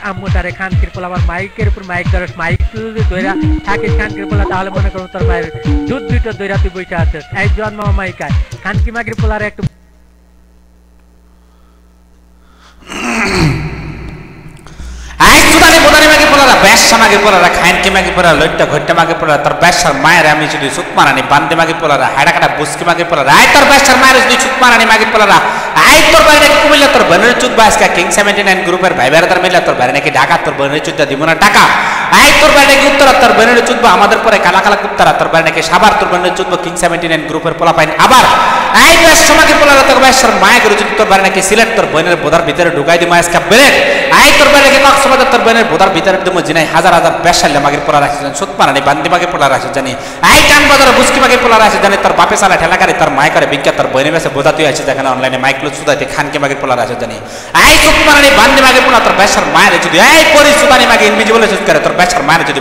আম্মু তারে খানকির পোলা আবার মাইকের উপর মাইক ধরে মাইক যদি ধইরা থাকিস খানকির পোলা তাহলে মনে করো তোর মায়ের দুধ দুইটা ধইরা তুই বইসা আছিস এই জন্ম মাইকায় খানকি মাগির পোলার একটু আই সুদানি বোদানি মাগি পোলারা বেশা মাগি পোলারা খানকি মাগি পোলারা লইট্টা ঘট্টা মাগি পোলারা তোর বেশার মায়ের আমি যদি সুতমারানি বান্দে মাগি পোলারা হাড়াকাটা বুসকি মাগি পোলারা আই তোর বেশার মায়ের যদি সুতমারানি মাগি পোলারা আই তোর বাইরে নাকি কুমিল্লা তোর বোনের চুদ বাসকা কিং 79 গ্রুপের ভাই বেড়াদার মিলে তোর বাইরে নাকি ঢাকা তোর বোনের চুদটা দিব না টাকা আই তোর বাইরে নাকি উত্তরা তোর বোনের চুদ আমাদের পরে কালা কালা কুত্তারা তোর বাইরে নাকি সাবার তোর বোনের চুদ কিং 79 গ্রুপের পোলা পাইন আবার আই বেশা মাগি পোলারা তোর বেশার মায়ের করে যদি তোর বাইরে নাকি সিলেট তোর বোনের বোদার ভিতরে ঢুকাই দিমা আজকে ব্রেক আই তোর বাইরে নাকি কক্সবাজার তোর বোনের বোদার ভিতরে দিমু জিনাই হাজার হাজার বেশালে মাগির পোলা রাখি জানি সুতমারানি বান্দি মাগির পোলা রাখি জানি আই টান বাজার বুসকি মাগির পোলা রাখি জানি তোর বাপে চালা ঠেলা করে তোর মায় করে বিজ্ঞা তোর বোনের বেশে বোঝা তুই আছে যেখানে অনলাইনে মাইক্রো সুদাইতে খানকে মাগির পোলা রাখি জানি আই সুতমারানি বান্দি মাগির পোলা তোর বেশার মায়ের যদি এই পরি সুদানি মাগি ইনভিজিবল সুদ করে তোর বেশার মায়ের যদি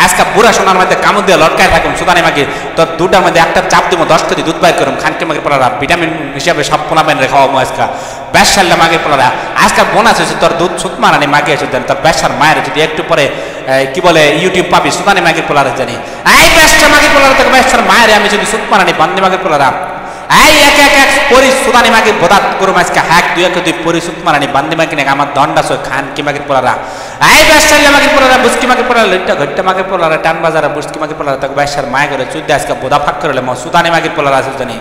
আজকে বুড়া সোনার মধ্যে কামড় দিয়ে লটকায় থাকুন সুদানি মাগি তোর দুটার মধ্যে একটা চাপ দিব 10 কেজি দুধ বাইর করুম খানকে মাগির পোলা ভিটামিন হিসাবে সব পোলা বাইন রেখাও আজকে বেশাল্লা মাগির পোলারা আজকে বোনাস হয়েছে তোর দুধ সুতমারানি মাগি এসে দেন তোর বেশার মায়ের যদি একটু পরে কি বলে ইউটিউব পাবি সুদানি মাগির পোলারা জানি আই বেশা মাগির পোলারা তোর বেশার মায়ের আমি যদি সুতমারানি বান্দি মাগির পোলারা আই এক এক এক পরি সুদানি মাগির বোদাত করুম আজকে হ্যাক দুই এক দুই পরি সুতমারানি বান্দি মাগি নাকি আমার দণ্ডাস খান কি মাগির পোলারা আই বেশাল্লা মাগির পোলারা বুসকি মাগির পোলারা লইট্টা ঘট্টা মাগির পোলারা টান বাজারা বুসকি মাগির পোলারা তোর বেশার মায় করে চুদ্দা আজকে বোদা ফাঁক করে সুদানি মাগির পোলারা আছে জানি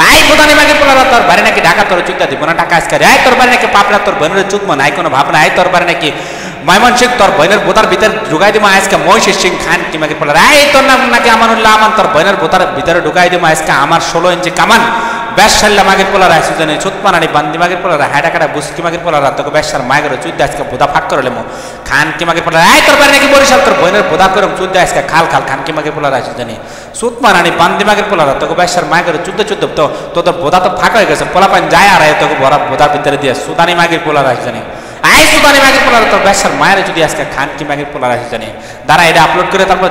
আই বোদানি মাগির পোলারা তোর বাড়ি নাকি ঢাকা তোর চুদ্দা দিব না টাকা আজকে আই তোর বাড়ি নাকি পাপড়া তোর বোনের চুদমো নাই কোনো ভাবনা আই তোর বাড়ি নাকি ময়মন সিং তোর বোনের বোতার ভিতরে ঢুকাই দিব আজকে মহিষের সিং খান কি মাগির পোলারা আই তোর নাম নাকি আমানুল্লাহ আমান তোর বোনের বোতার ভিতরে ঢুকাই দিব আজকে আমার 16 ইঞ্চি কামান বেশাল্লা মাগির পোলারা আছে জানি সুতমারানি বান্দি মাগির পোলারা হাড়াকাটা বুসকি মাগির পোলারা তোকে বেশার মাগের চুদ্দা আজকে বোদা ফাঁক করে লেমো খান কি মাগির পোলারা আই তোর বাড়ি নাকি বরিশাল তোর বোনের বোদা করে চুদ্দা আজকে খাল খাল খান কি মাগির পোলারা আছে জানি সুতমারানি বান্দি মাগির পোলারা তোকে বেশার মাগের চুদ্দ চুদ্দ তো তোর বোদা তো ফাঁকা হয়ে গেছে পোলা পান যায় আর তোকে বড় বোদার ভিতরে দিয়ে সুদানি মাগির পোলারা আছে জানি আই সুদানি মাগির পোলারা তোর বেশার মায়ের যদি আজকে খান কি মাগির পোলারা আছে জানি দাঁড়া এটা আপলোড করে তারপর